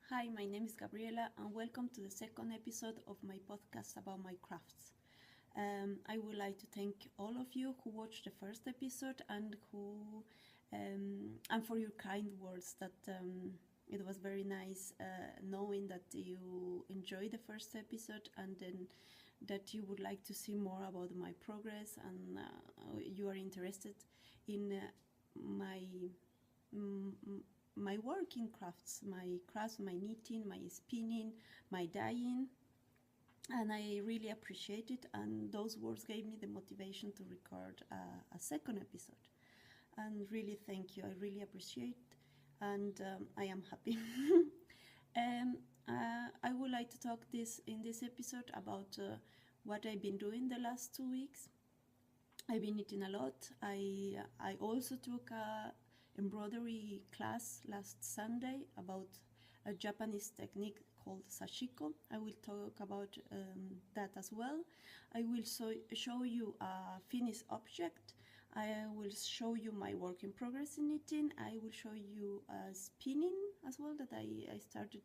Hi, my name is Gabriela, and welcome to the second episode of my podcast about my crafts. I would like to thank all of you who watched the first episode and for your kind words. It was very nice knowing that you enjoyed the first episode and then that you would like to see more about my progress and you are interested in my mm, my work in crafts, my knitting, my spinning, my dyeing, and I really appreciate it. And those words gave me the motivation to record a second episode. And really, thank you. I really appreciate, and I am happy. I would like to talk in this episode about what I've been doing the last 2 weeks. I've been knitting a lot. I also took a embroidery class last Sunday about a Japanese technique called sashiko. I will talk about that as well. I will show you a finished object. I will show you my work in progress in knitting. I will show you spinning as well, that I started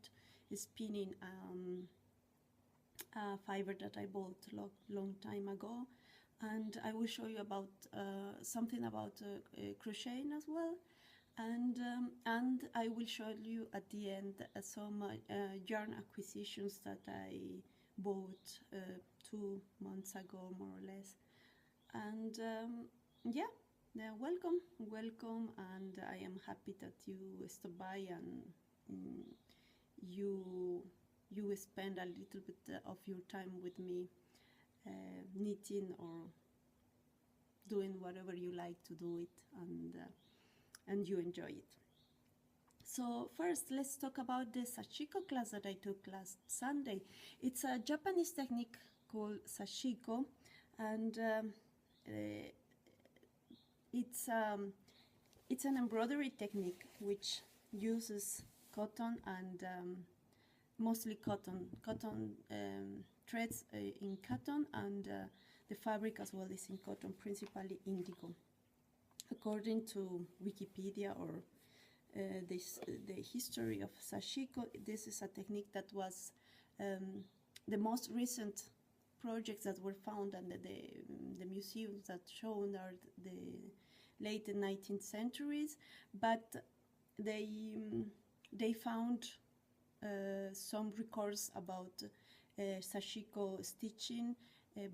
spinning a fiber that I bought long time ago. And I will show you about something about crocheting as well, and I will show you at the end some yarn acquisitions that I bought 2 months ago, more or less. And welcome, and I am happy that you stop by and you spend a little bit of your time with me. Knitting or doing whatever you like to do it, and you enjoy it. So first, let's talk about the sashiko class that I took last Sunday. It's a Japanese technique called sashiko, and it's an embroidery technique which uses cotton and mostly cotton threads in cotton, and the fabric as well is in cotton, principally indigo. According to Wikipedia or the history of sashiko, this is a technique that was the most recent projects that were found, and the museums that shown are the late 19th centuries, but they found some records about sashiko stitching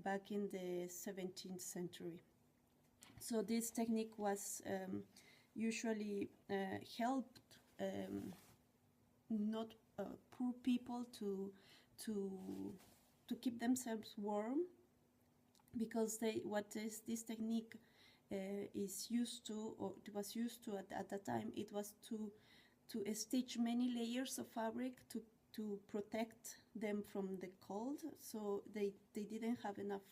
back in the 17th century. So this technique was usually helped not poor people to keep themselves warm, because this technique is used to, or it was used to at that time, it was to stitch many layers of fabric to protect them from the cold. So they didn't have enough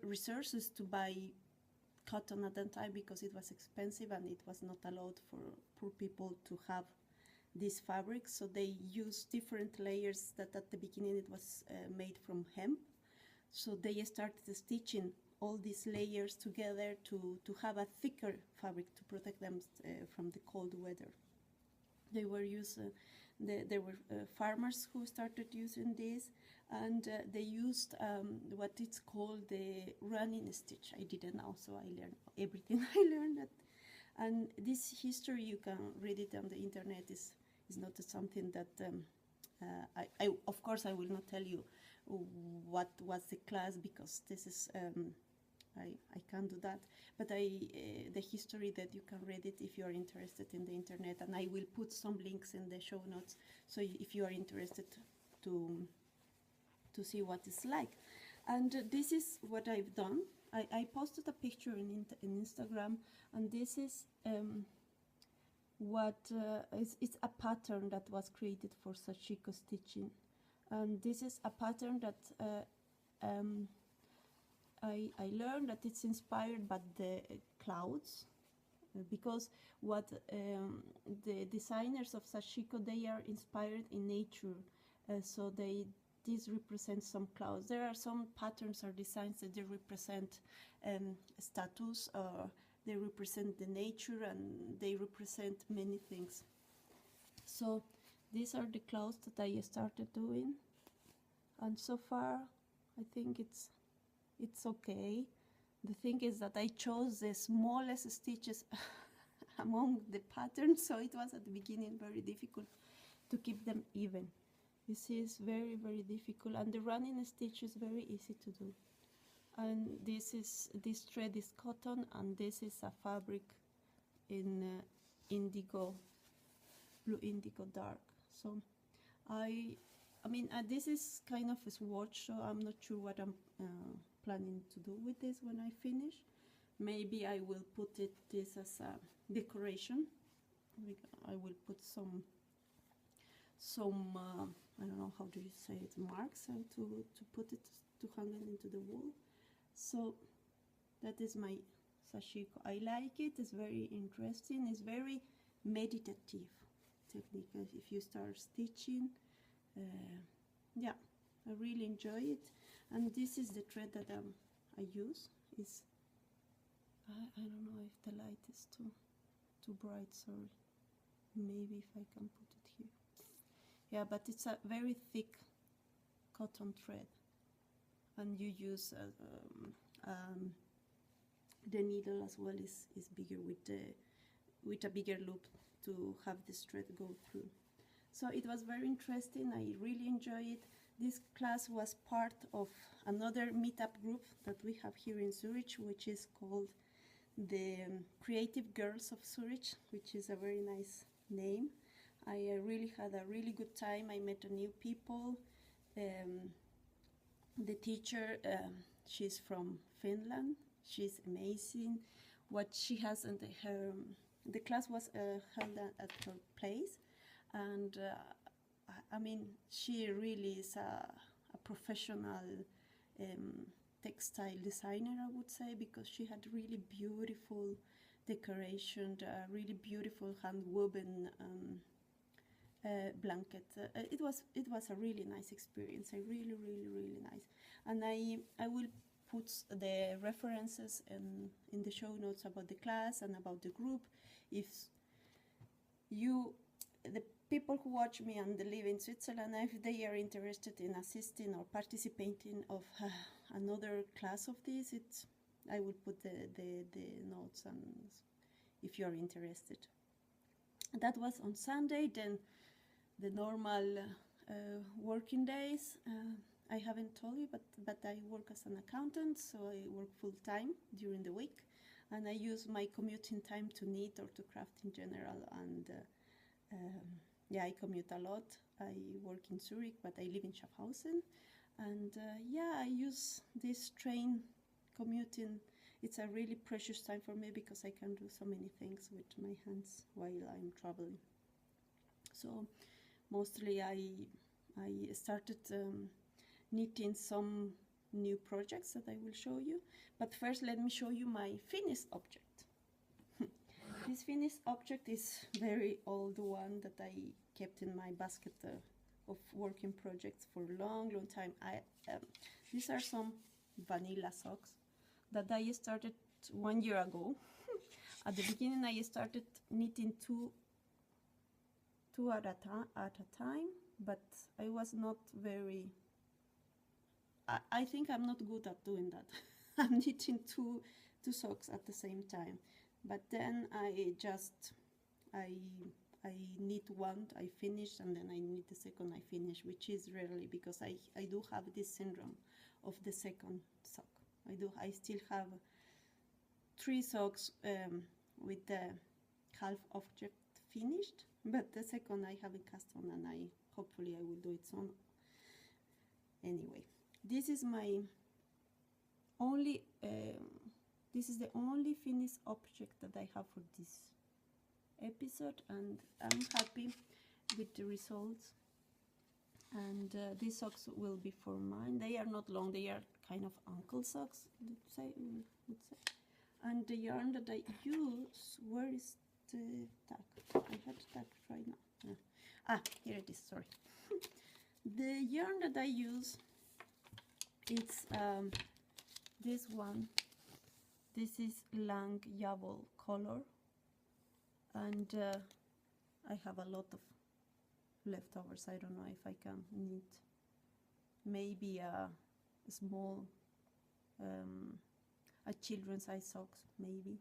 resources to buy cotton at that time, because it was expensive and it was not allowed for poor people to have this fabric. So they used different layers that at the beginning it was made from hemp. So they started stitching all these layers together to have a thicker fabric to protect them from the cold weather. There were farmers who started using this, and they used what it's called the running stitch. I didn't know, so I learned everything I learned. And this history, you can read it on the internet, is not something that I of course I will not tell you what was the class, because this is I can't do that, but the history that you can read it if you are interested in the internet, and I will put some links in the show notes, so if you are interested to see what it's like. And this is what I've done. I posted a picture in Instagram, and this is it's a pattern that was created for sashiko stitching, and this is a pattern that I learned that it's inspired by the clouds, because what the designers of sashiko, they are inspired in nature, so this represents some clouds. There are some patterns or designs that they represent status, or they represent the nature, and they represent many things. So these are the clothes that I started doing, and so far I think it's okay. The thing is that I chose the smallest stitches among the patterns, so it was at the beginning very difficult to keep them even. This is very, very difficult, and the running stitch is very easy to do. And this thread is cotton, and this is a fabric in indigo, blue indigo dark. So I mean, this is kind of a swatch, so I'm not sure what I'm planning to do with this when I finish. Maybe I will put this as a decoration. I will put some I don't know, how do you say it, marks, and to put it, to hang it into the wall. So that is my sashiko. I like it. It's very interesting. It's very meditative technique if you start stitching. Yeah, I really enjoy it. And this is the thread that I use. Is I don't know if the light is too bright, sorry. Maybe if I can put it here. Yeah, but it's a very thick cotton thread, and you use the needle as well is bigger with a bigger loop to have this thread go through. So it was very interesting. I really enjoyed it. This class was part of another meetup group that we have here in Zurich, which is called the Creative Girls of Zurich, which is a very nice name. I really had a really good time. I met new people. The teacher, she's from Finland. She's amazing. What she has in the class was held at her place, and I mean, she really is a professional textile designer, I would say, because she had really beautiful decoration, really beautiful hand-woven blanket. It was a really nice experience. Really nice. And I will put the references in the show notes about the class and about the group. If the people who watch me and live in Switzerland, if they are interested in assisting or participating of another class of this, I will put the notes, and if you are interested. That was on Sunday. Then the normal working days. I haven't told you, but I work as an accountant, so I work full-time during the week, and I use my commuting time to knit or to craft in general. And yeah, I commute a lot. I work in Zurich, but I live in Schaffhausen, and yeah, I use this train commuting. It's a really precious time for me because I can do so many things with my hands while I'm traveling. So mostly I started knitting some new projects that I will show you. But first, let me show you my finished object. This finished object is very old one that I kept in my basket of working projects for a long time. These are some vanilla socks that I started 1 year ago. At the beginning, I started knitting two at a time, but I was not very... I think I'm not good at doing that. I'm knitting two socks at the same time. But then I knit one, I finish, and then I knit the second, I finish, which is rarely, because I do have this syndrome of the second sock. I still have 3 socks with the half object finished, but the second I haven't cast on, and hopefully I will do it soon. Anyway, this is my only this is the only finished object that I have for this episode, and I'm happy with the results. And these socks will be for mine. They are not long, they are kind of ankle socks, let's say. And the yarn that I use, where is the tag? I had the tag right now. Ah, here it is, sorry. The yarn that I use, it's this one. This is Lang Yabble color, and I have a lot of leftovers. I don't know if I can knit maybe a small a children's size socks, maybe.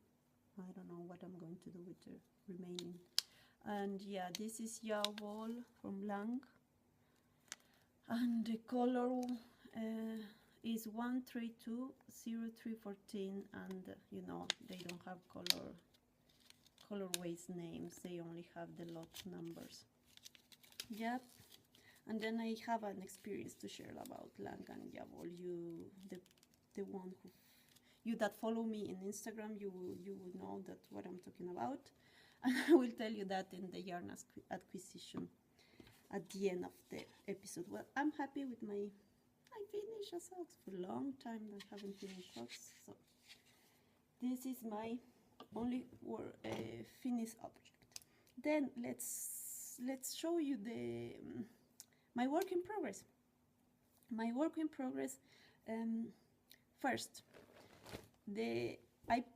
I don't know what I'm going to do with the remaining. And yeah, this is Yao Ball from Lang, and the color is 1320314, and you know, they don't have colorways names, they only have the lot numbers. Yep. And then I have an experience to share about Lang and Yao Ball. The one who, you that follow me in Instagram, you will know that what I'm talking about, and I will tell you that in the yarn acquisition at the end of the episode. Well, I'm happy with I finished a socks for a long time. I haven't finished socks, so this is my only finished object. Then let's show you my work in progress. My work in progress. First, I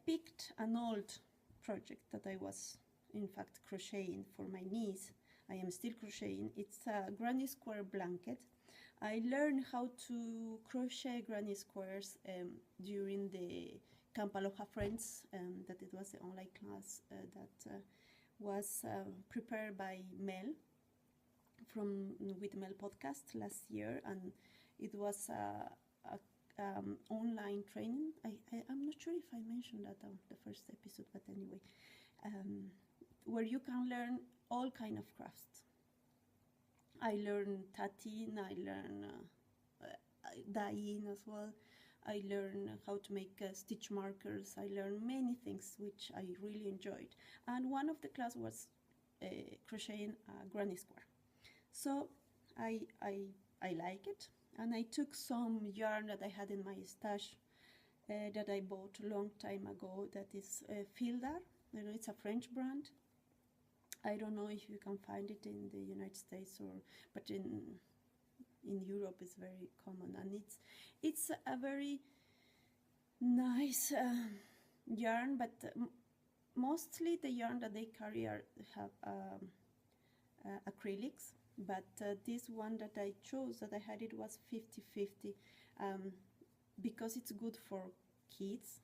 picked an old project that I was in fact crocheting for my niece. I am still crocheting. It's a granny square blanket. I learned how to crochet granny squares during the Camp Aloha Friends, that it was the online class that was prepared by Mel with Mel podcast last year, and it was online training. I'm not sure if I mentioned that on the first episode, but anyway, where you can learn all kind of crafts. I learned tatting, I learned dyeing as well. I learned how to make stitch markers. I learned many things which I really enjoyed. And one of the class was crocheting a granny square. So I like it. And I took some yarn that I had in my stash that I bought a long time ago, that is Fildar. You know, it's a French brand. I don't know if you can find it in the United States, but in Europe it's very common, and it's a very nice yarn, but mostly the yarn that they carry have acrylics. But this one that I chose, that I had, it was 50-50, because it's good for kids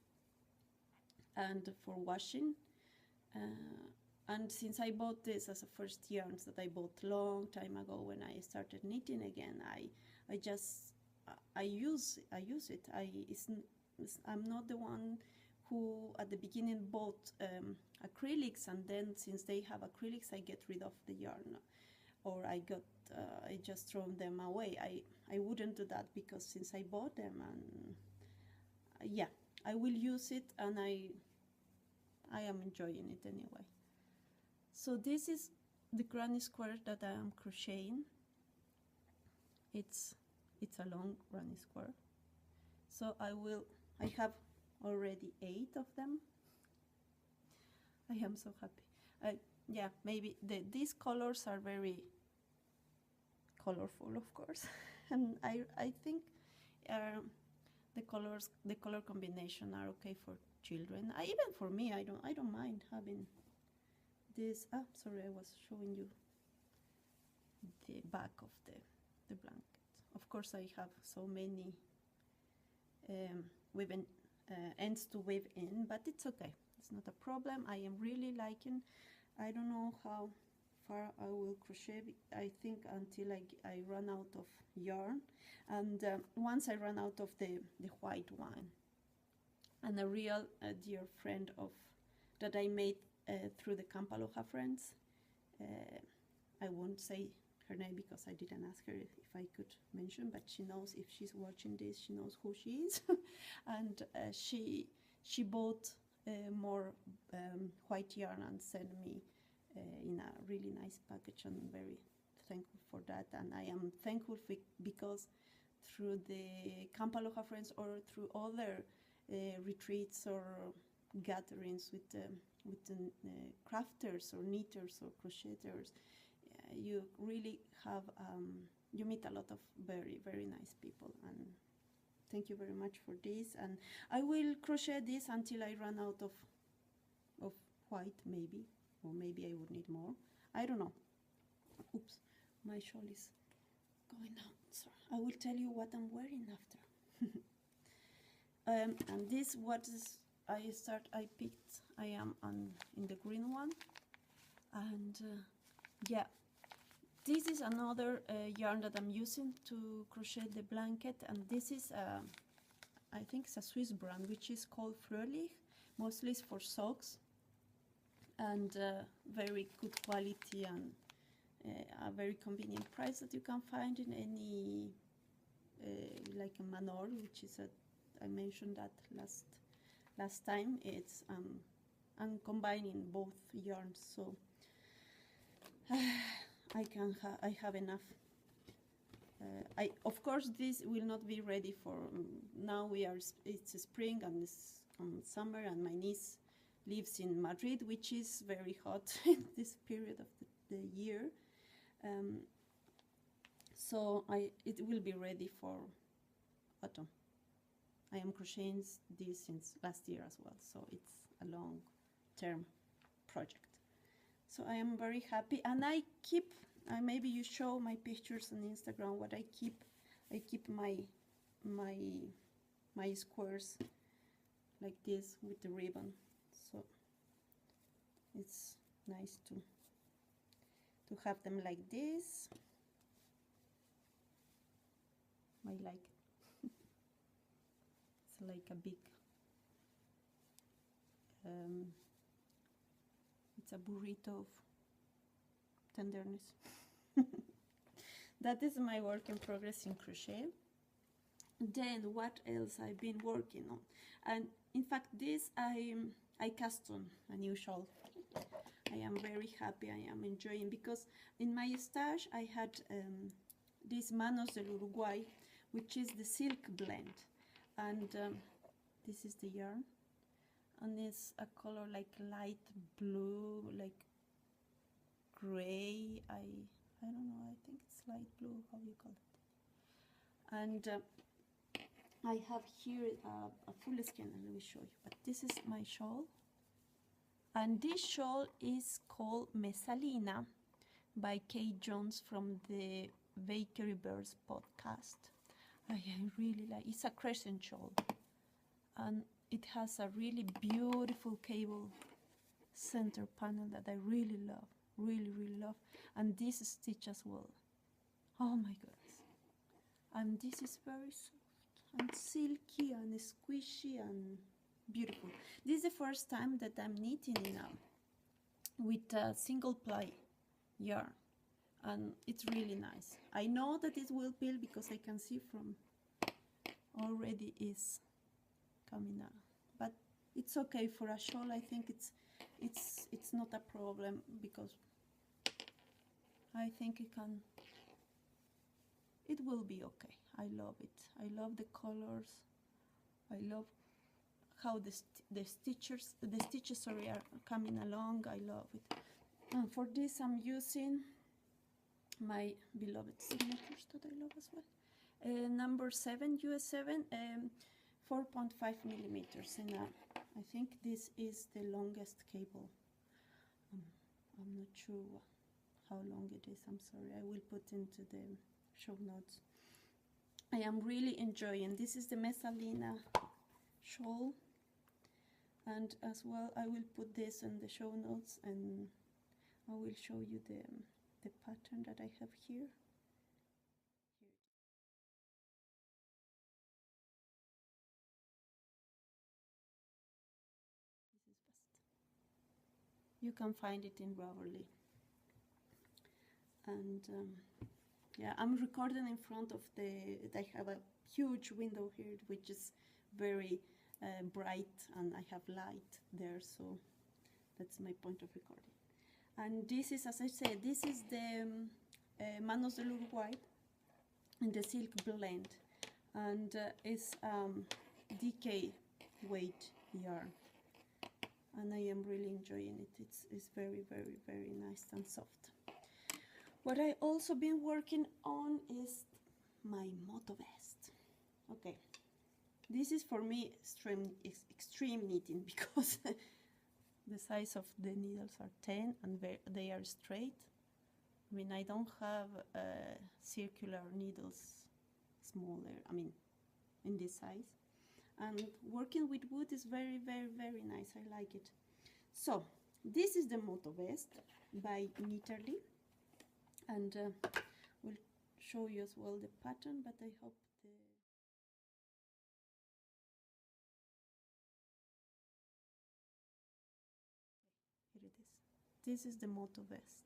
and for washing. And since I bought this as a first yarns that I bought long time ago when I started knitting again, I use it. I'm not the one who at the beginning bought acrylics, and then since they have acrylics, I get rid of the yarn, or I just throw them away. I wouldn't do that, because since I bought them, and yeah, I will use it, and I am enjoying it anyway. So this is the granny square that I am crocheting. It's a long granny square. So I have already 8 of them. I am so happy. Yeah, maybe these colors are very colorful, of course, and I think the color combination are okay for children. Even for me, I don't mind having this. Sorry, I was showing you the back of the blanket. Of course, I have so many woven ends to weave in, but it's okay. It's not a problem. I am really liking. I don't know how far I will crochet. I think until I run out of yarn, and once I run out of the white one, and a real dear friend that I made through the Camp Aloha Friends. I won't say her name because I didn't ask her if I could mention, but she knows, if she's watching this, she knows who she is. And she bought more white yarn and sent me in a really nice package. I'm very thankful for that, and I am thankful because through the Camp Aloha Friends, or through other retreats or gatherings with the crafters or knitters or crocheters, you really have you meet a lot of very, very nice people, and thank you very much for this. And I will crochet this until I run out of white, maybe, or maybe I would need more. I don't know. Oops. my shawl is going down. So I will tell you what I'm wearing after. And this what is I picked. I am in the green one, and yeah, this is another yarn that I'm using to crochet the blanket, and this is I think it's a Swiss brand which is called Fröhlich. Mostly it's for socks, and very good quality and a very convenient price that you can find in any like a Manor, which is I mentioned that last time. It's I'm combining both yarns, so I have enough. Of course this will not be ready for now. It's spring and it's summer, and my niece lives in Madrid, which is very hot in this period of the year. So it will be ready for autumn. I am crocheting this since last year as well, so it's a long-term project. So I am very happy, and I keep. Maybe you show my pictures on Instagram. What I keep my squares like this with the ribbon. So it's nice to have them like this. I like it. It's like a big it's a burrito of tenderness. That is my work in progress in crochet. Then what else I've been working on? And in fact this I cast on a new shawl. I am very happy. I am enjoying, because in my stash I had this Manos del Uruguay, which is the silk blend, and this is the yarn, and it's a color like light blue, like gray. I don't know, I think it's light blue, how you call it. And I have here a full skein, and let me show you. But this is my shawl, and this shawl is called Messalina by Kate Jones from the Bakery Birds podcast. I really like. It's a crescent shawl, and it has a really beautiful cable center panel that I really love. Really love. And this stitch as well. Oh my goodness. And this is very soft and silky and squishy and beautiful. This is the first time that I'm knitting with a single ply yarn, and it's really nice. I know that it will peel because I can see from already is coming out, but it's okay for a shawl. I think it's not a problem, because I think it will be okay. I love it. I love the colors. I love how the stitches are coming along. I love it. And for this I'm using my beloved signatures that I love as well. Number 7, US 7, 4.5 millimeters, and I think this is the longest cable. I'm not sure how long it is. I'm sorry. I will put into the show notes. I am really enjoying. This is the Messalina shawl, and as well I will put this in the show notes, and I will show you the pattern that I have here. This is best. You can find it in Ravelry. And yeah, I'm recording in front of I have a huge window here, which is very bright, and I have light there, so that's my point of recording. And this is, as I said, this is the Manos del Uruguay in the silk blend, and it's DK weight yarn, and I am really enjoying it. It's very nice and soft. What I also been working on is my moto vest. Okay, this is for me extreme knitting, because the size of the needles are 10 and they are straight. I mean, I don't have circular needles smaller, I mean, in this size. And working with wood is very, very, very nice. I like it. So this is the motto vest by Knitterly, and we'll show you as well the pattern, but I hope the here it is. This is the motto vest,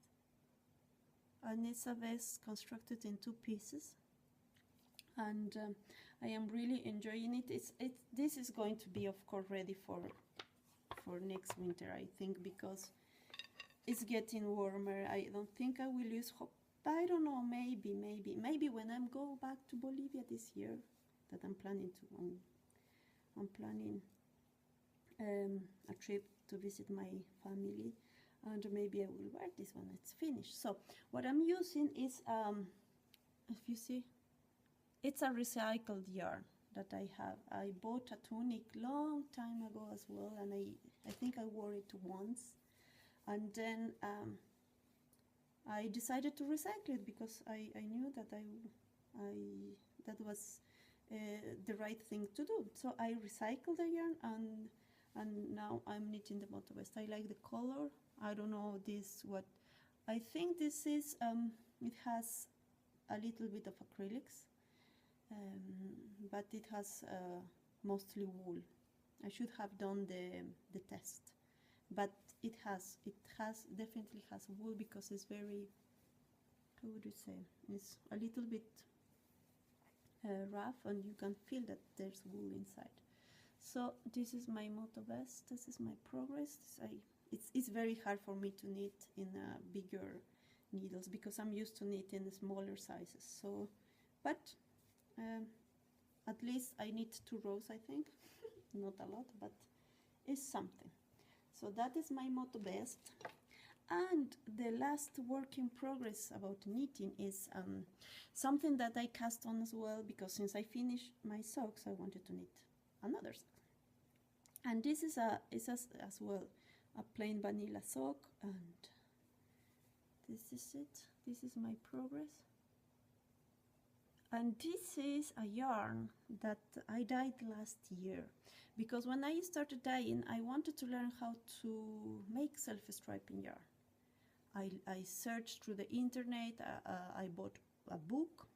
and it's a vest constructed in 2 pieces, and I am really enjoying it. This is going to be, of course, ready for next winter, I think, because it's getting warmer. I don't think I will use hop. I don't know, maybe when I go back to Bolivia this year, that I'm planning to. I'm planning a trip to visit my family, and maybe I will wear this when it's finished. So what I'm using is, if you see, it's a recycled yarn that I have. I bought a tunic long time ago as well, and I think I wore it once, and then I decided to recycle it because I knew that that was the right thing to do. So I recycled the yarn, and now I'm knitting the motto vest. I like the color. I don't know what I think this is. It has a little bit of acrylics, but it has mostly wool. I should have done the test, but it definitely has wool, because it's very, how would you say, it's a little bit rough, and you can feel that there's wool inside. So this is my motto vest. This is my progress. It's very hard for me to knit in bigger needles, because I'm used to knit in smaller sizes. So, but at least I knit 2 rows, I think. Not a lot, but it's something. So that is my motto vest. And the last work in progress about knitting is something that I cast on as well, because since I finished my socks, I wanted to knit another sock. And this is as well a plain vanilla sock, and this is it. This is my progress. And this is a yarn that I dyed last year, because when I started dyeing, I wanted to learn how to make self-striping yarn. I searched through the internet, I bought a book,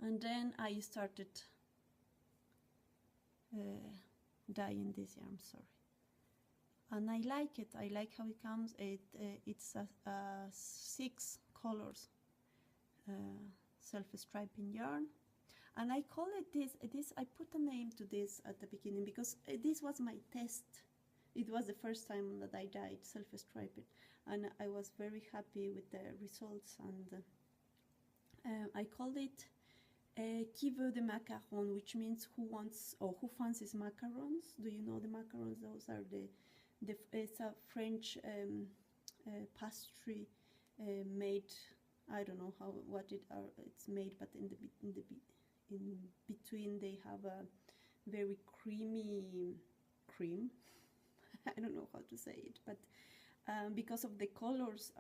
and then I started dyeing this yarn, sorry. And I like it. I like how it comes. It's 6 colors self-striping yarn, and I call it this. I put a name to this at the beginning, because this was my test. It was the first time that I dyed self-striped, and I was very happy with the results. And I called it qui veut des macarons, which means who wants or who fancies macarons. Do you know the macarons? Those are it's a French pastry made. I don't know it's made, but in between they have a very creamy cream. I don't know how to say it, but because of the colors,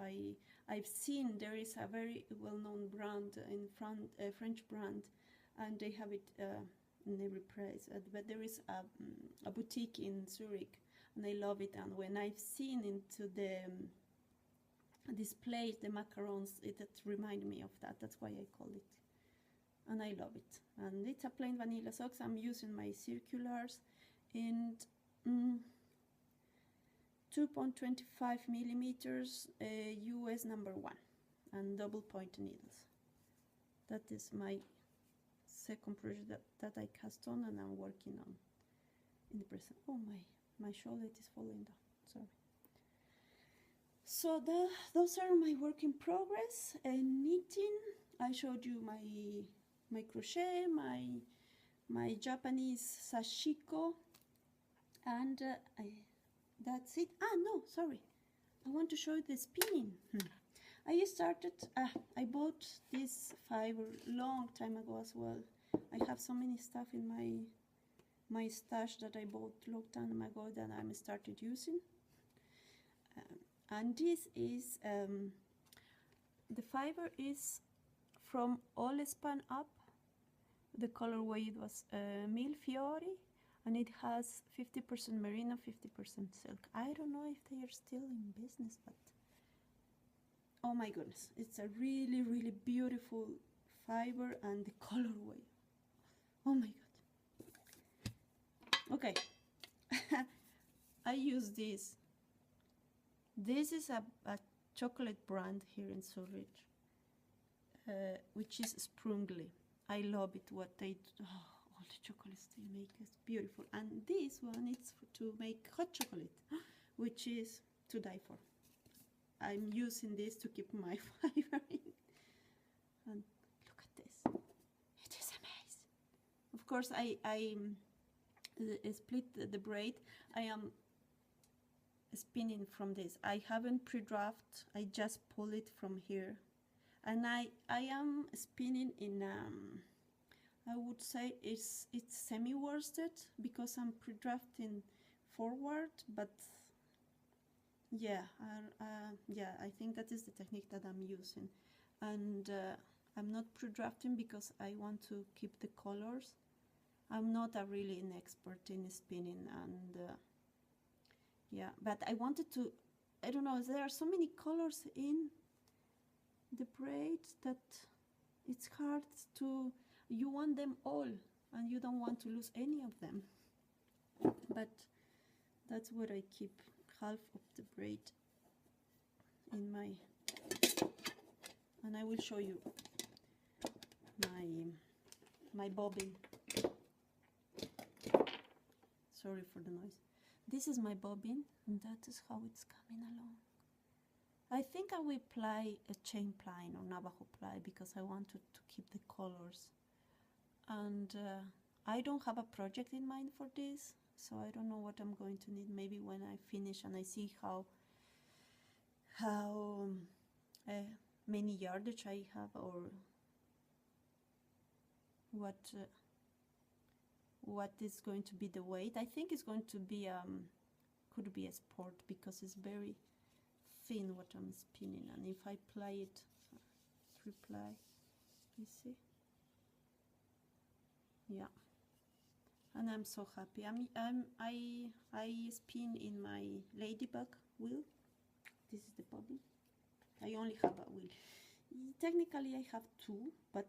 I've seen there is a very well-known brand in French brand, and they have it in every price. But there is a boutique in Zurich, and I love it. And when I've seen into the displays the macarons, it reminds me of that. That's why I call it, and I love it. And it's a plain vanilla socks. I'm using my circulars and 2.25 millimeters US number 1 and double point needles. That is my second project that I cast on, and I'm working on in the present. Oh, my shoulder is falling down, sorry. So those are my work in progress. And knitting, I showed you my crochet, my Japanese sashiko, and that's it. No, sorry, I want to show you the spinning. I bought this fiber long time ago as well. I have so many stuff in my stash that I bought long time ago that I'm started using. And this is the fiber is from all span up. The colorway it was Mil Fiori, and it has 50% merino, 50% silk. I don't know if they are still in business, but oh my goodness, it's a really, really beautiful fiber, and the colorway. Oh my god. Okay. I use this. This is a chocolate brand here in Zurich, which is Sprungli. I love it, what they do. Oh, all the chocolates they make is beautiful. And this one is to make hot chocolate, which is to die for. I'm using this to keep my fiber in. And look at this. It is amazing. Of course, I split the braid. I am spinning from this. I haven't pre-draft. I just pull it from here. And I am spinning in, I would say it's semi-worsted, because I'm pre-drafting forward, but yeah, I think that is the technique that I'm using. And I'm not pre-drafting because I want to keep the colors. I'm not really an expert in spinning, and yeah, but I wanted to, I don't know, there are so many colors in the braid that it's hard to, you want them all and you don't want to lose any of them. But that's what I keep, half of the braid in my, and I will show you my bobbin. Sorry for the noise. This is my bobbin, and that is how it's coming along. I think I will apply a chain ply or Navajo ply because I wanted to keep the colors. And I don't have a project in mind for this, so I don't know what I'm going to need. Maybe when I finish and I see how many yardage I have, or what is going to be the weight. I think it's going to be could be a sport, because it's very thin what I'm spinning, and if I ply it, 3-ply, you see, yeah, and I'm so happy. I spin in my ladybug wheel. This is the bobbin. I only have a wheel. Technically I have two, but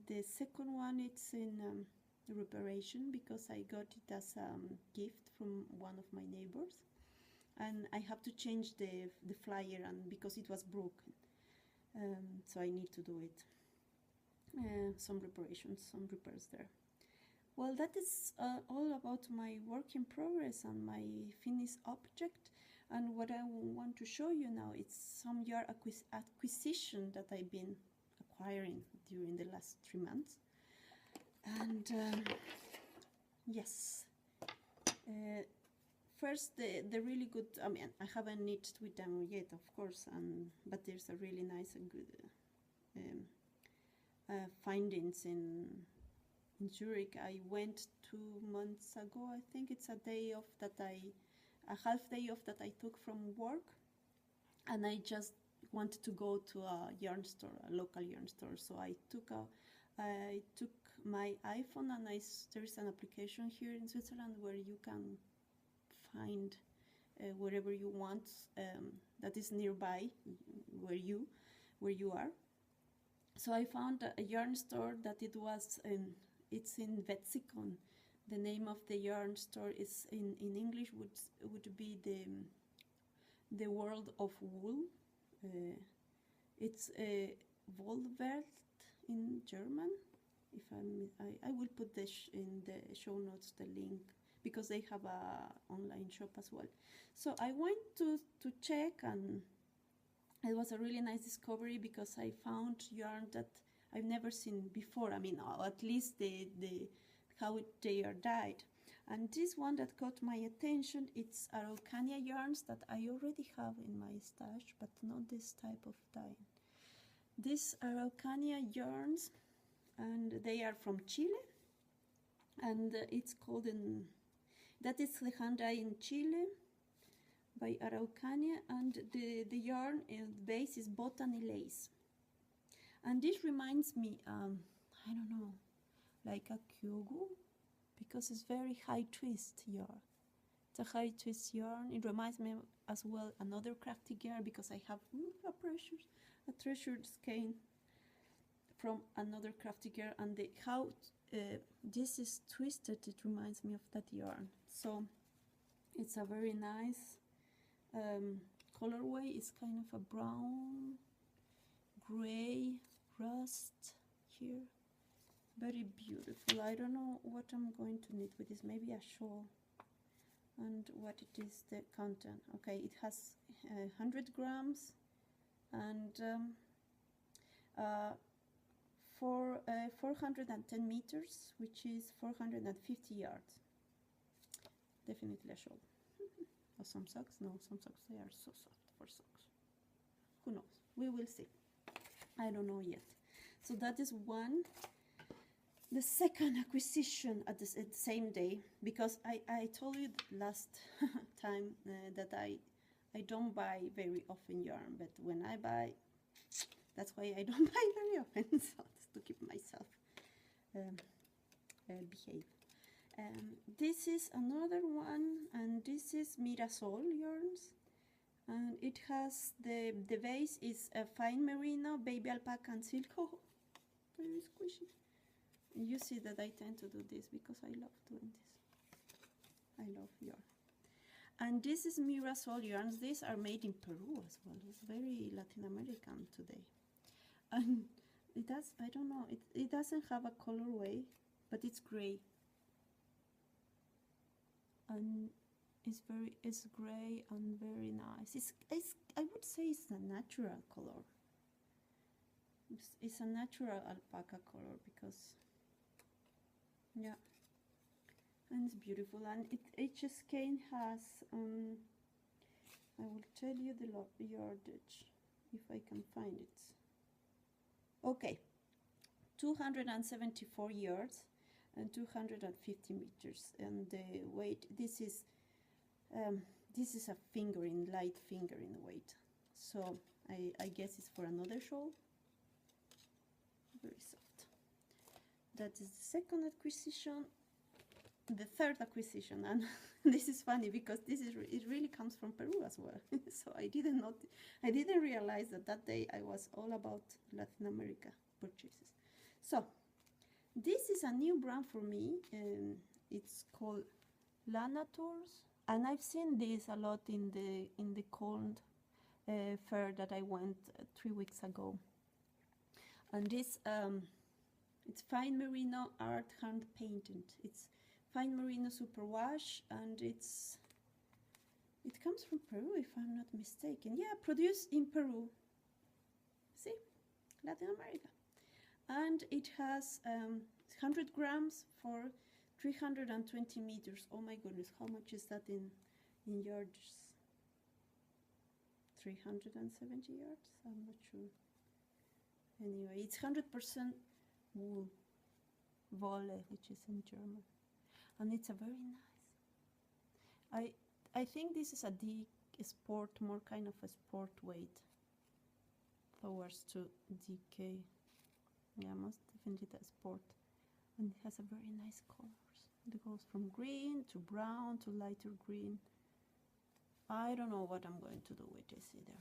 the second one, it's in reparation, because I got it as a gift from one of my neighbors, and I have to change the flyer, and because it was broken, so I need to do it. Some reparations, some repairs there. Well, that is all about my work in progress and my finished object. And what I want to show you now is some yarn acquisition that I've been acquiring during the last 3 months. And yes, first the really good, I mean, I haven't knit with them yet, of course, but there's a really nice and good findings in Zurich. I went 2 months ago, I think. It's a day off that a half day off that I took from work, and I just wanted to go to a yarn store, a local yarn store. So I took my iPhone, and there is an application here in Switzerland where you can find wherever you want that is nearby where you are. So I found a yarn store that it's in Wetzikon. The name of the yarn store is in English would be the World of Wool. It's a Wollwelt in German. If I will put in the show notes the link, because they have a online shop as well. So I went to check, and it was a really nice discovery, because I found yarn that I've never seen before. I mean, at least how they are dyed. And this one that caught my attention, it's Araucania yarns that I already have in my stash, but not this type of dye. These Araucania yarns, and they are from Chile, and it's called that is the hand dye in Chile by Araucania, and the yarn base is Botany lace. And this reminds me, I don't know, like a kyogu, because it's very high twist yarn. It's a high twist yarn. It reminds me as well another crafty yarn, because I have a treasured skein from another crafty yarn, and how this is twisted, it reminds me of that yarn. So it's a very nice colorway. It's kind of a brown, gray, rust here. Very beautiful. I don't know what I'm going to knit with this. Maybe a shawl. And what it is, the content. Okay, it has 100 grams and 410 meters, which is 450 yards. Definitely a shawl. Or some socks? No, some socks, they are so soft for socks. Who knows? We will see. I don't know yet. So that is one. The second acquisition at the same day, because I told you last time that I don't buy very often yarn, but when I buy, that's why I don't buy very often, so to keep myself behave. This is another one, and this is Mirasol yarns, and it has the base is a fine merino, baby alpaca, and silk. Oh, very squishy. You see that I tend to do this because I love doing this. I love yarn. And this is Mirasol yarns. These are made in Peru as well. It's very Latin American today. And it does, I don't know, it doesn't have a colorway, but it's gray. And it's gray and very nice. It's I would say it's a natural color. It's a natural alpaca color because, yeah, and it's beautiful. And each skein has, I will tell you the yardage if I can find it. Okay, 274 yards and 250 meters, and the weight. This is a fingering, light fingering weight. So I guess it's for another shawl. Very soft. That is the second acquisition. The third acquisition, and this is funny because it really comes from Peru as well. So I didn't realize that day I was all about Latin America purchases. So this is a new brand for me, and it's called Lanatours, and I've seen this a lot in the cold fair that I went 3 weeks ago. And this it's fine merino art hand painted. It's fine merino superwash, and it comes from Peru if I'm not mistaken. Yeah, produced in Peru. See, Latin America. And it has 100 grams for 320 meters. Oh my goodness, how much is that in yards? 370 yards? I'm not sure. Anyway, it's 100% wool, Wolle, which is in German, and it's a very nice. I think this is a sport, more kind of a sport weight towards to DK. Yeah, most definitely a sport, and it has a very nice colors. It goes from green to brown to lighter green. I don't know what I'm going to do with this either.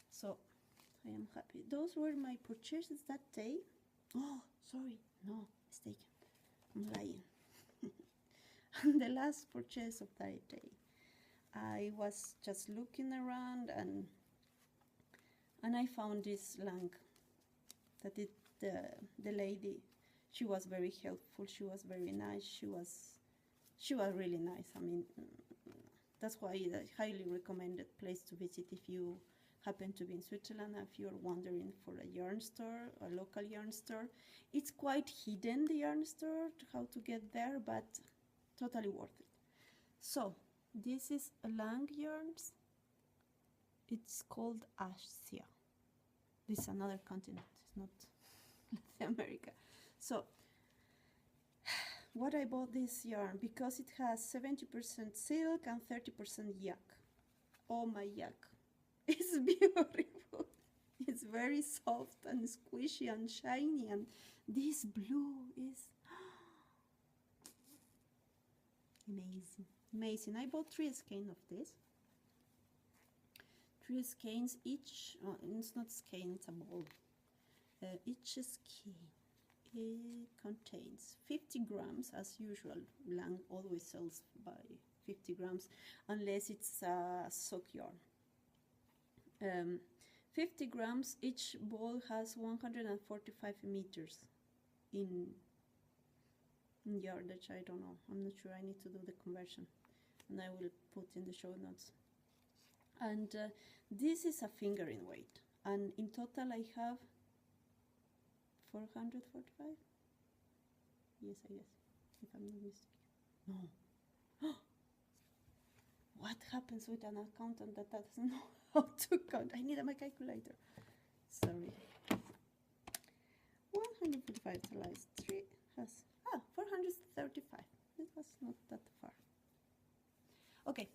So I am happy. Those were my purchases that day. Oh, sorry, no, mistaken. I'm lying. The last purchase of that day, I was just looking around and I found this lang. That the lady, she was very helpful. She was very nice. She was really nice. I mean, that's why I highly recommended place to visit if you happen to be in Switzerland, if you're wondering for a yarn store, a local yarn store. It's quite hidden, the yarn store, how to get there, but totally worth it. So this is a lang yarns. It's called Asia. This is another continent, it's not Latin America. So what I bought this yarn, because it has 70% silk and 30% yak. Oh my yak. It's beautiful. It's very soft and squishy and shiny, and this blue is amazing. Amazing. I bought 3 skeins of this. 3 skeins each. Oh, it's not skein, it's a ball. Each skein contains 50 grams, as usual. Lang always sells by 50 grams, unless it's sock yarn. 50 grams. Each ball has 145 meters in yardage. I don't know. I'm not sure. I need to do the conversion, and I will put in the show notes. And this is a fingering weight, and in total I have 445. Yes, I guess, if I'm not mistaken. No. What happens with an accountant that doesn't know how to count? I need my calculator. Sorry. 145 times 3 has 435. It was not that far. Okay.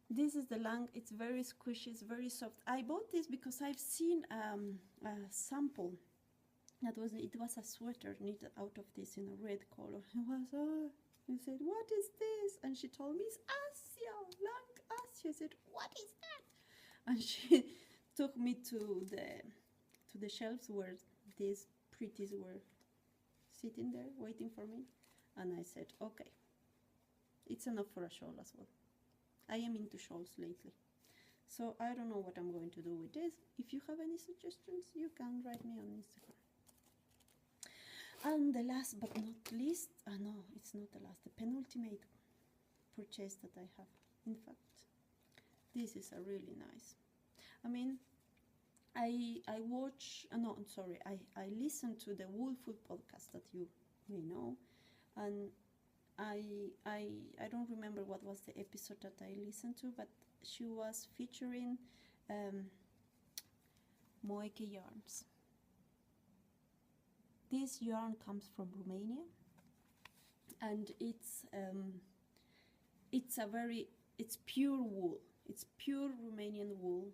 This is the Lang. It's very squishy, it's very soft. I bought this because I've seen a sample that was, it was a sweater knitted out of this in a red color. It was, I said, what is this? And she told me it's Asia, Lang Asia. I said, what is that? And she took me to the shelves where these pretties were sitting there waiting for me. And I said, okay, it's enough for a shawl as well. I am into shawls lately, so I don't know what I'm going to do with this. If you have any suggestions, you can write me on Instagram. And the last but not least, no, it's not the last, the penultimate purchase that I have. In fact, this is a really nice. I mean, I watch, no, I'm sorry, I listen to the Wool Food podcast that you may know, and I don't remember what was the episode that I listened to, but she was featuring Moeke yarns. This yarn comes from Romania, and it's pure wool. It's pure Romanian wool.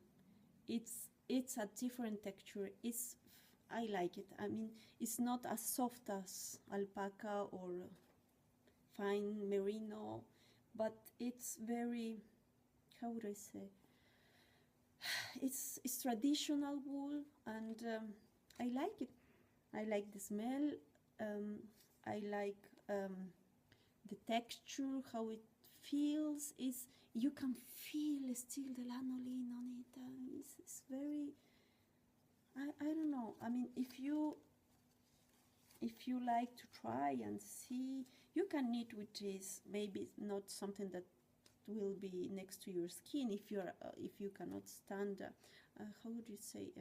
It's a different texture. I like it. I mean, it's not as soft as alpaca or fine merino, but it's very, how would I say, it's traditional wool, and I like it. I like the smell, I like the texture, how it feels. You can feel still the lanolin on it. It's very, I don't know. I mean, if you like to try and see, you can knit with this. Maybe not something that will be next to your skin if you cannot stand. How would you say,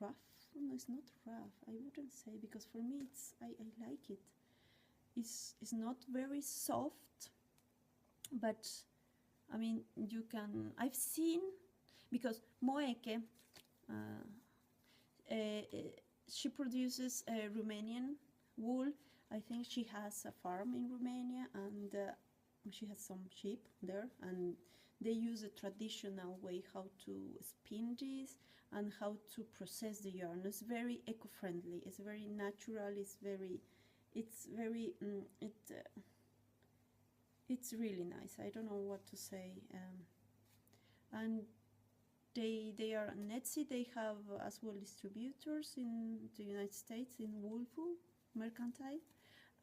rough? No, it's not rough. I wouldn't say, because for me I like it. It's not very soft, but I mean, you can. I've seen, because Moeke, she produces Romanian wool. I think she has a farm in Romania, and she has some sheep there, and they use a traditional way how to spin this and how to process the yarn. It's very eco-friendly. It's very natural. It's really nice. I don't know what to say. And they are on Etsy. They have as well distributors in the United States in Woolful Mercantile.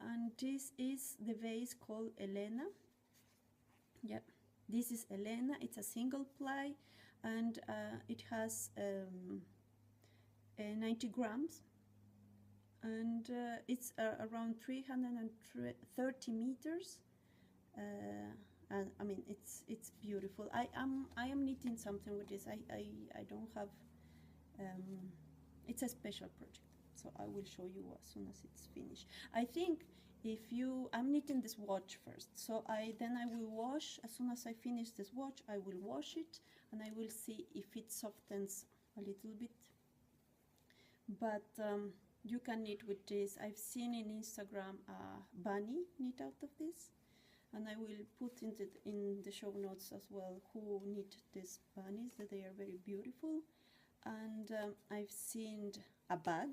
And this is the vase called Elena. Yeah, this is Elena. It's a single ply, and it has 90 grams, and it's around 330 meters. And I mean, it's beautiful. I am knitting something with this. I don't have. It's a special project, so I will show you as soon as it's finished. I think I'm knitting this watch first, so then I will wash. As soon as I finish this watch, I will wash it, and I will see if it softens a little bit. But you can knit with this. I've seen in Instagram a bunny knit out of this, and I will put in the show notes as well who knit these bunnies, that they are very beautiful. And I've seen a bag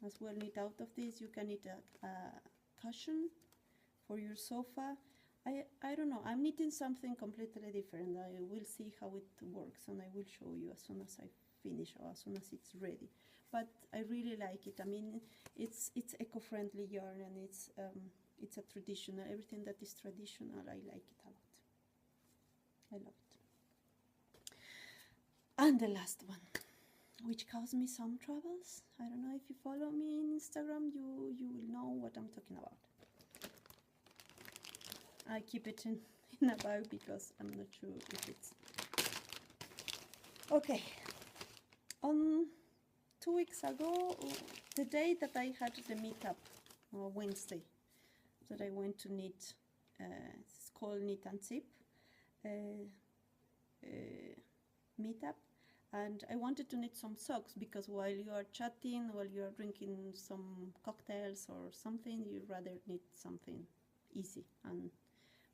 as well knit out of this. You can knit a cushion for your sofa. I don't know, I'm knitting something completely different. I will see how it works and I will show you as soon as I finish or as soon as it's ready. But I really like it. I mean, it's eco-friendly yarn, and it's a traditional, everything that is traditional, I like it a lot. I love it. And the last one, which caused me some troubles. I don't know if you follow me on Instagram, you will know what I'm talking about. I keep it in a bag because I'm not sure if it's... Okay. On 2 weeks ago, the day that I had the meetup, Wednesday, that I went to knit, it's called Knit and Zip meetup, and I wanted to knit some socks because while you are chatting, while you are drinking some cocktails or something, you rather knit something easy and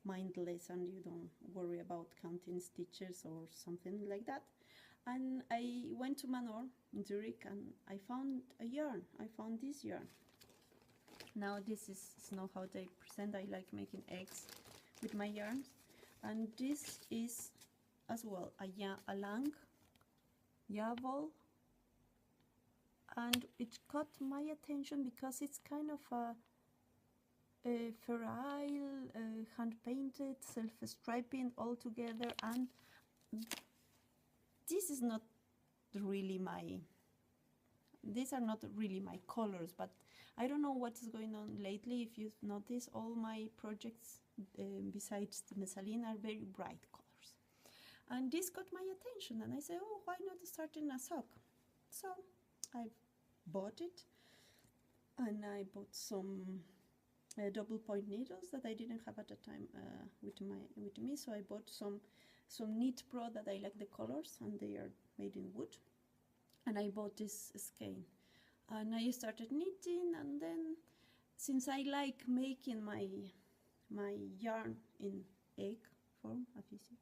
mindless, and you don't worry about counting stitches or something like that. And I went to Manor in Zurich and I found a yarn. I found this yarn. Now this is not how they present. I like making eggs with my yarns. And this is as well a lang Yavol. And it caught my attention because it's kind of a ferrule, hand-painted, self-striping all together, and this is not really these are not really my colors, but I don't know what's going on lately. If you've noticed, all my projects besides the Messaline are very bright colors. And this got my attention, and I said, oh, why not starting a sock? So I bought it, and I bought some double point needles that I didn't have at the time with me. So I bought some Knit Pro that I like the colors, and they are made in wood. And I bought this skein, and I started knitting. And then, since I like making my yarn in egg form, as you see,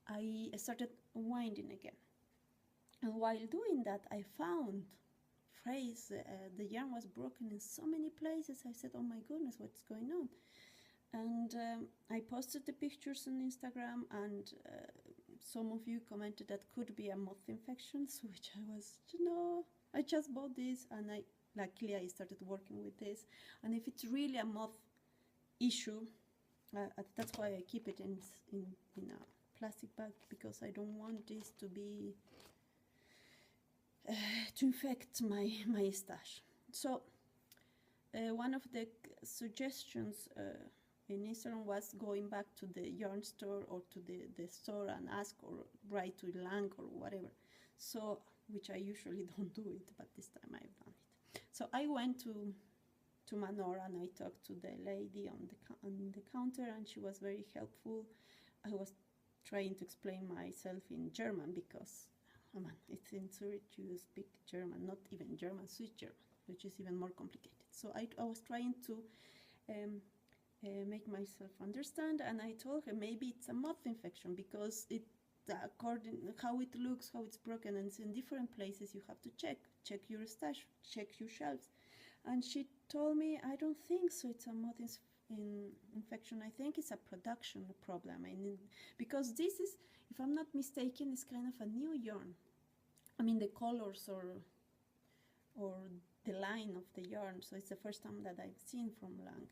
I started winding again. And while doing that, I found phrase, the yarn was broken in so many places. I said, oh my goodness, what's going on? And I posted the pictures on Instagram, and some of you commented that could be a moth infection, so which I was, I just bought this, and luckily I started working with this. And if it's really a moth issue, that's why I keep it in a plastic bag, because I don't want this to be to infect my stash. So one of the suggestions in Instagram was going back to the yarn store or to the store and ask or write to Lang or whatever. So, which I usually don't do it, but this time I've done it. So I went to Manor, and I talked to the lady on the counter, and she was very helpful. I was trying to explain myself in German because, oh man, it's in Zurich, you speak German, not even German, Swiss German, which is even more complicated. So I was trying to make myself understand, and I told her maybe it's a moth infection because according how it looks, how it's broken, and it's in different places. You have to check your stash, check your shelves. And she told me, I don't think so, it's a moth infection. I think it's a production problem. I mean, because this is, if I'm not mistaken, it's kind of a new yarn. I mean, the colors or the line of the yarn, so it's the first time that I've seen from Lang.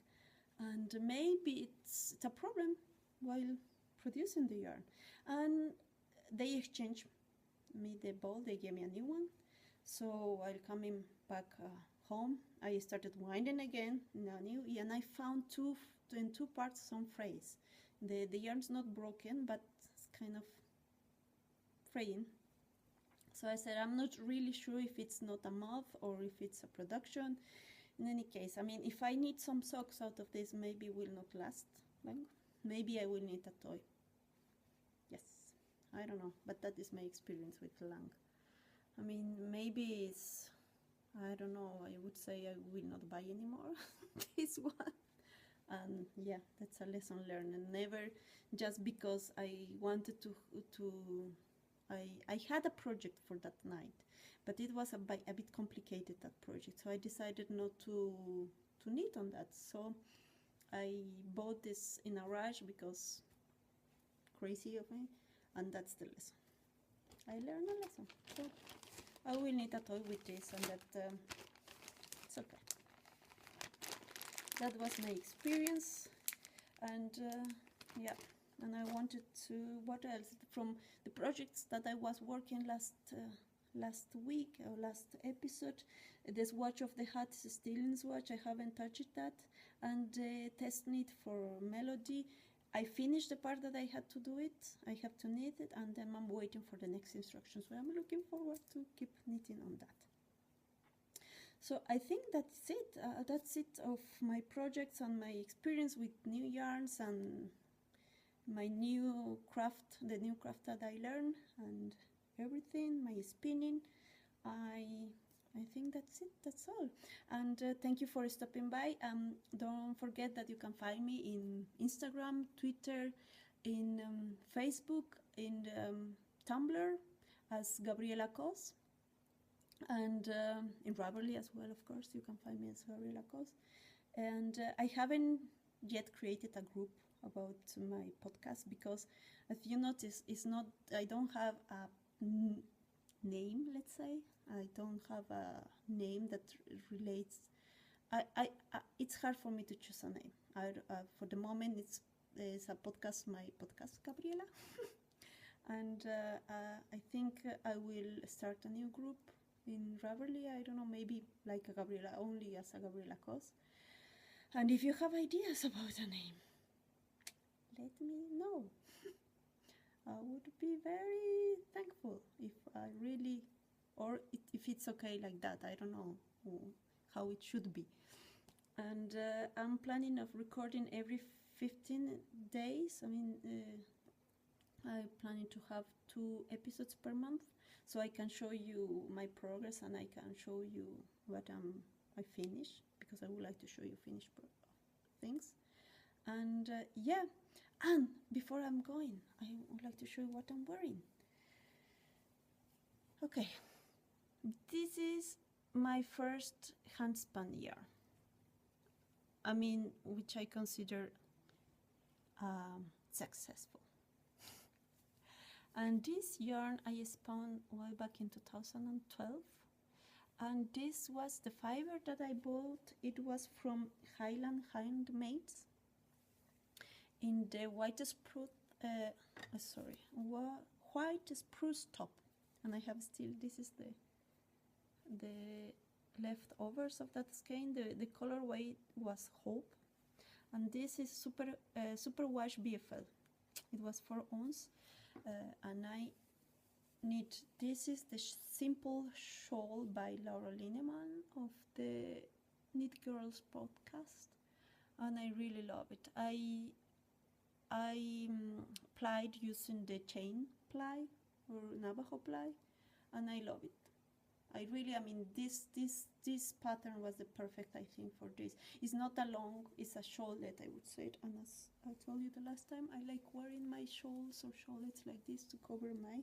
And maybe it's a problem while producing the yarn. And they exchanged me the ball, they gave me a new one. So while coming back home, I started winding again, and I found in two parts some frays. The yarn's not broken, but it's kind of fraying. So I said, I'm not really sure if it's not a moth or if it's a production. In any case, I mean, if I need some socks out of this, maybe it will not last long. Maybe I will need a toy. Yes, I don't know, but that is my experience with Lang. I mean, maybe it's, I don't know, I would say I will not buy anymore this one. And yeah, that's a lesson learned. And never just because I wanted to I had a project for that night, but it was a bit complicated, that project, so I decided not to knit on that. So I bought this in a rush because crazy of me, and that's the lesson. I learned a lesson. So I will knit a toy with this, and that it's okay. That was my experience, and yeah. And I wanted to, what else? From the projects that I was working last week or last episode, the swatch of the hat is still in swatch. I haven't touched that. And test knit for Melody, I finished the part that I had to do it. I have to knit it, and then I'm waiting for the next instructions. So I'm looking forward to keep knitting on that. So I think that's it. That's it of my projects and my experience with new yarns and my new craft, the new craft that I learned, and everything, my spinning. I think that's it. That's all. And thank you for stopping by. Don't forget that you can find me in Instagram, Twitter, in Facebook, in Tumblr as Gabriela Cos, and in Ravelry as well, of course. You can find me as Gabriela Cos. And I haven't yet created a group about my podcast because, as you notice, it's not. I don't have a name. Let's say I don't have a name that relates. It's hard for me to choose a name. For the moment, it's a podcast. My podcast, Gabriela, and I think I will start a new group in Ravelry. I don't know, maybe like a Gabriela, only as a Gabriela Cos. And if you have ideas about a name, let me know. I would be very thankful if I really, or if it's okay like that. I don't know how it should be. And I'm planning of recording every 15 days. I mean, I'm planning to have 2 episodes per month, so I can show you my progress and I can show you what I finish, because I would like to show you finished things. And yeah, and before I'm going, I would like to show you what I'm wearing. Okay, this is my first handspun yarn. I mean, which I consider successful. And this yarn I spun way back in 2012. And this was the fiber that I bought. It was from Highland Handmaids in the white spruce, white spruce top. And I have still, this is the leftovers of that skein. The colorway was Hope. And this is super wash BFL. It was 4 ounce. And I knit, this is the simple shawl by Laura Lineman of the Knit Girls podcast, and I really love it. I plied using the chain ply or Navajo ply, and I love it. I mean, this pattern was the perfect, I think, for this. It's not a long, it's a shawlet, I would say it. And as I told you the last time, I like wearing my shawls or shawlets like this to cover my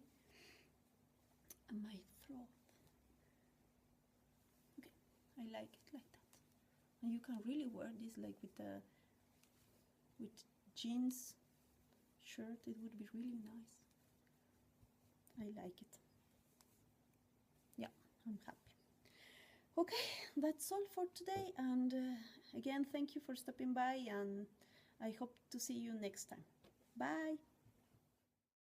throat. Okay, I like it like that. And you can really wear this like with jeans shirt. It would be really nice. I like it. Yeah, I'm happy. Okay, that's all for today, and again, thank you for stopping by, and I hope to see you next time. Bye!